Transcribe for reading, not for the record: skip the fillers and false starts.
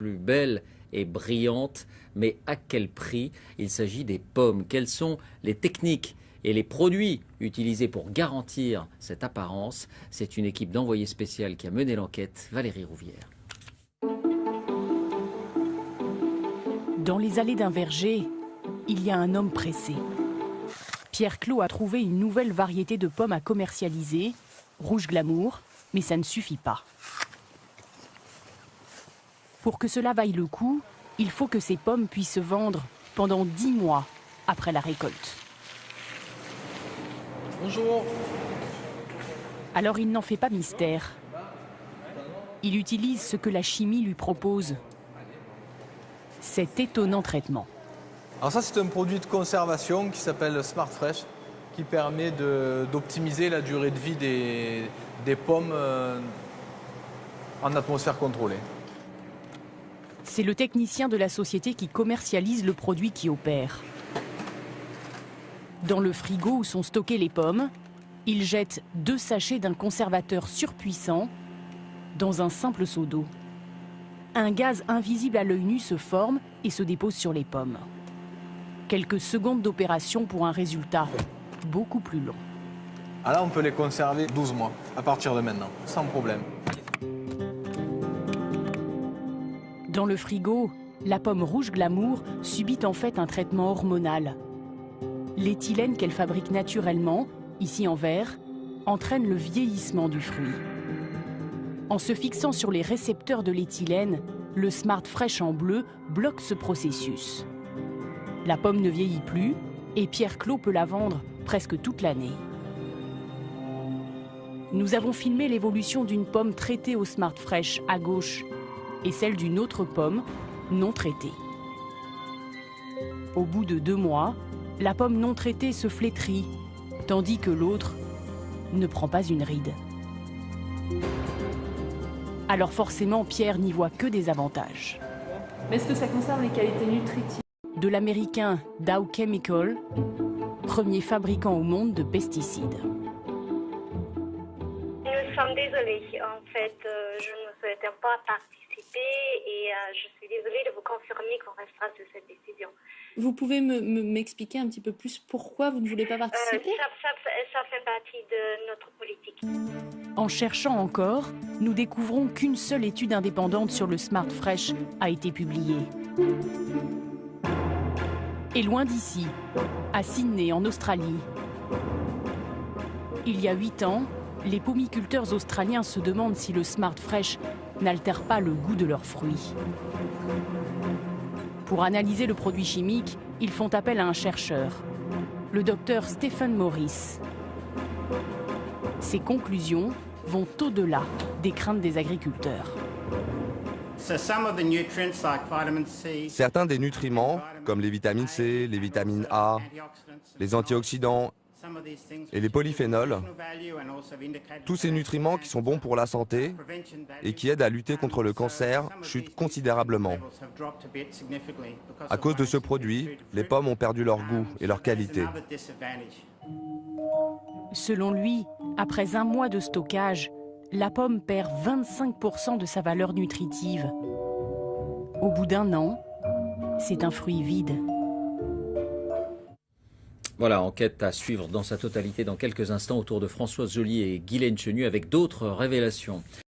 plus belle et brillante, mais à quel prix? Il s'agit des pommes. Quelles sont les techniques et les produits utilisés pour garantir cette apparence? C'est une équipe d'envoyés spéciaux qui a mené l'enquête. Valérie Rouvière. Dans les allées d'un verger, il y a un homme pressé. Pierre Clos a trouvé une nouvelle variété de pommes à commercialiser, rouge glamour, mais ça ne suffit pas. Pour que cela vaille le coup, il faut que ces pommes puissent se vendre pendant 10 mois après la récolte. Bonjour. Alors il n'en fait pas mystère. Il utilise ce que la chimie lui propose. Cet étonnant traitement. Alors ça, c'est un produit de conservation qui s'appelle Smart Fresh, qui permet d'optimiser la durée de vie des pommes en atmosphère contrôlée. C'est le technicien de la société qui commercialise le produit qui opère. Dans le frigo où sont stockées les pommes, il jette 2 sachets d'un conservateur surpuissant dans un simple seau d'eau. Un gaz invisible à l'œil nu se forme et se dépose sur les pommes. Quelques secondes d'opération pour un résultat beaucoup plus long. Ah là, on peut les conserver 12 mois à partir de maintenant, sans problème. Dans le frigo, la pomme rouge glamour subit en fait un traitement hormonal. L'éthylène qu'elle fabrique naturellement, ici en verre, entraîne le vieillissement du fruit. En se fixant sur les récepteurs de l'éthylène, le Smart Fresh en bleu bloque ce processus. La pomme ne vieillit plus et Pierre Clos peut la vendre presque toute l'année. Nous avons filmé l'évolution d'une pomme traitée au Smart Fresh à gauche et celle d'une autre pomme non traitée. Au bout de 2 mois, la pomme non traitée se flétrit, tandis que l'autre ne prend pas une ride. Alors forcément, Pierre n'y voit que des avantages. Mais est-ce que ça concerne les qualités nutritives? De l'américain Dow Chemical, premier fabricant au monde de pesticides. Nous sommes désolés. En fait, je ne souhaitais pas participer et je suis désolée de vous confirmer qu'on restera sur cette décision. Vous pouvez m'expliquer un petit peu plus pourquoi vous ne voulez pas participer? Ça fait partie de notre politique. En cherchant encore, nous découvrons qu'une seule étude indépendante sur le Smart Fresh a été publiée. Et loin d'ici, à Sydney, en Australie. Il y a 8 ans, les pomiculteurs australiens se demandent si le Smart Fresh n'altère pas le goût de leurs fruits. Pour analyser le produit chimique, ils font appel à un chercheur, le docteur Stephen Morris. Ses conclusions vont au-delà des craintes des agriculteurs. Certains des nutriments, comme les vitamines C, les vitamines A, les antioxydants et les polyphénols, tous ces nutriments qui sont bons pour la santé et qui aident à lutter contre le cancer, chutent considérablement. À cause de ce produit, les pommes ont perdu leur goût et leur qualité. Selon lui, après 1 mois de stockage, la pomme perd 25% de sa valeur nutritive. Au bout d'1 an, c'est un fruit vide. Voilà, enquête à suivre dans sa totalité dans quelques instants autour de Françoise Joly et Guylaine Chenu avec d'autres révélations.